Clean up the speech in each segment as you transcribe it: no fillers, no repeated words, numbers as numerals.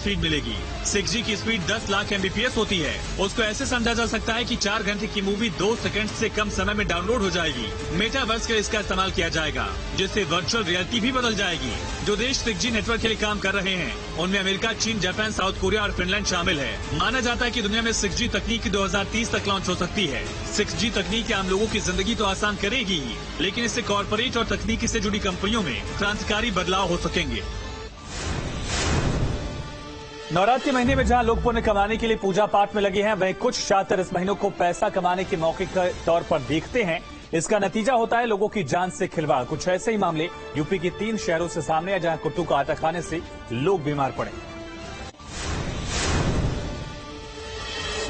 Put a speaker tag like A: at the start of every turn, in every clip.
A: Speed मिलेगी। 6G की speed 10 lakh MBPS होती है। उसको ऐसे समझा जा सकता है कि 4 घंटे की मूवी 2 सेकंड से कम समय में डाउनलोड हो जाएगी। मेटावर्स के लिए इसका इस्तेमाल किया जाएगा, जिससे वर्चुअल रियलिटी भी बदल जाएगी। जो देश 6G नेटवर्क के लिए काम कर रहे हैं उनमें अमेरिका, चीन, जापान, साउथ कोरिया और फिनलैंड शामिल है। माना जाता है कि दुनिया में 6G तकनीक 2030 तक लॉन्च हो सकती है। 6G तकनीक आम लोगों की जिंदगी तो आसान करेगी ही, लेकिन इससे कॉर्पोरेट और तकनीकी से जुड़ी कंपनियों में क्रांतिकारी बदलाव हो सकेंगे। नवरात्र के महीने में जहां लोग पुण्य कमाने के लिए पूजा पाठ में लगे हैं, वहीं कुछ छात्र इस महीनों को पैसा कमाने के मौके के तौर पर देखते हैं। इसका नतीजा होता है लोगों की जान से खिलवाड़। कुछ ऐसे ही मामले यूपी के 3 शहरों से सामने आए, जहां कुट्टू का आटा खाने से लोग बीमार पड़े।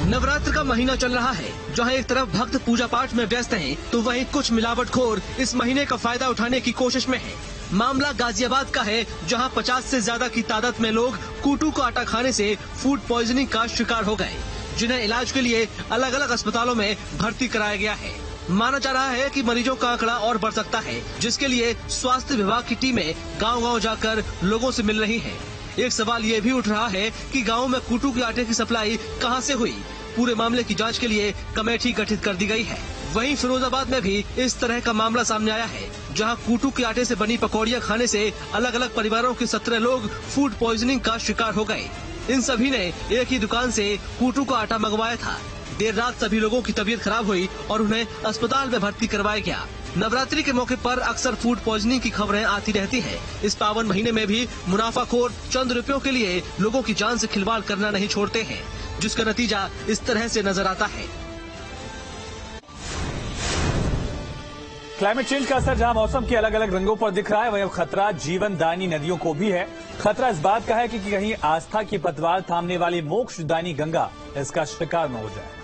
B: नवरात्र का महीना चल रहा है, जहां एक तरफ भक्त पूजा पाठ में व्यस्त हैं, तो वहीं कुछ मिलावटखोर इस महीने का फायदा उठाने की कोशिश में हैं। मामला गाजियाबाद का है, जहां 50 से ज्यादा की तादाद में लोग कुट्टू का आटा खाने से फूड पॉइजनिंग का शिकार हो गए, जिन्हें इलाज के लिए अलग अलग अस्पतालों में भर्ती कराया गया है। माना जा रहा है कि मरीजों का आंकड़ा और बढ़ सकता है, जिसके लिए स्वास्थ्य विभाग की टीमें गांव-गांव जाकर लोगों से मिल रही हैं। एक सवाल ये भी उठ रहा है कि गाँव में कुट्टू के आटे की सप्लाई कहां से हुई। पूरे मामले की जांच के लिए कमेटी गठित कर दी गई है। वहीं फिरोजाबाद में भी इस तरह का मामला सामने आया है, जहां कुट्टू के आटे से बनी पकौड़ियां खाने से अलग अलग परिवारों के 17 लोग फूड पॉइजनिंग का शिकार हो गए। इन सभी ने एक ही दुकान से कुट्टू का आटा मंगवाया था। देर रात सभी लोगों की तबीयत खराब हुई और उन्हें अस्पताल में भर्ती करवाया गया। नवरात्रि के मौके पर अक्सर फूड पॉइजनिंग की खबरें आती रहती हैं। इस पावन महीने में भी मुनाफाखोर चंद रुपयों के लिए लोगों की जान से खिलवाड़ करना नहीं छोड़ते हैं, जिसका नतीजा इस तरह से नजर आता है।
A: क्लाइमेट चेंज का असर जहां मौसम के अलग अलग रंगों पर दिख रहा है, वहीं अब खतरा जीवनदायिनी नदियों को भी है। खतरा इस बात का है कि कहीं आस्था की पतवार थामने वाली मोक्षदायिनी गंगा इसका शिकार न हो जाए।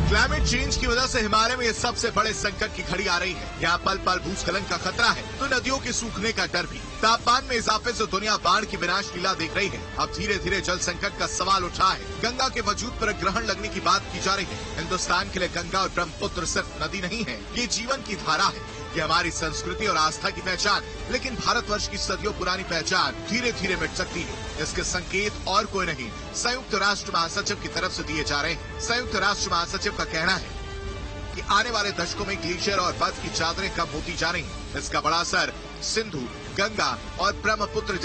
C: क्लाइमेट चेंज की वजह से हिमालय में ये सबसे बड़े संकट की घड़ी आ रही है। यहाँ पल पल भूस्खलन का खतरा है, तो नदियों के सूखने का डर भी। तापमान में इजाफे से दुनिया बाढ़ की विनाश लीला देख रही है। अब धीरे धीरे जल संकट का सवाल उठा है। गंगा के वजूद पर ग्रहण लगने की बात की जा रही है। हिंदुस्तान के लिए गंगा और ब्रह्मपुत्र सिर्फ नदी नहीं है, ये जीवन की धारा है। ये हमारी संस्कृति और आस्था की पहचान, लेकिन भारतवर्ष की सदियों पुरानी पहचान धीरे धीरे मिट सकती है। इसके संकेत और कोई नहीं, संयुक्त राष्ट्र महासचिव की तरफ से दिए जा रहे हैं। संयुक्त राष्ट्र महासचिव का कहना है कि आने वाले दशकों में ग्लेशियर और बर्फ की चादरें कम होती जा रही हैं। इसका बड़ा असर सिंधु, गंगा और ब्रह्मपुत्र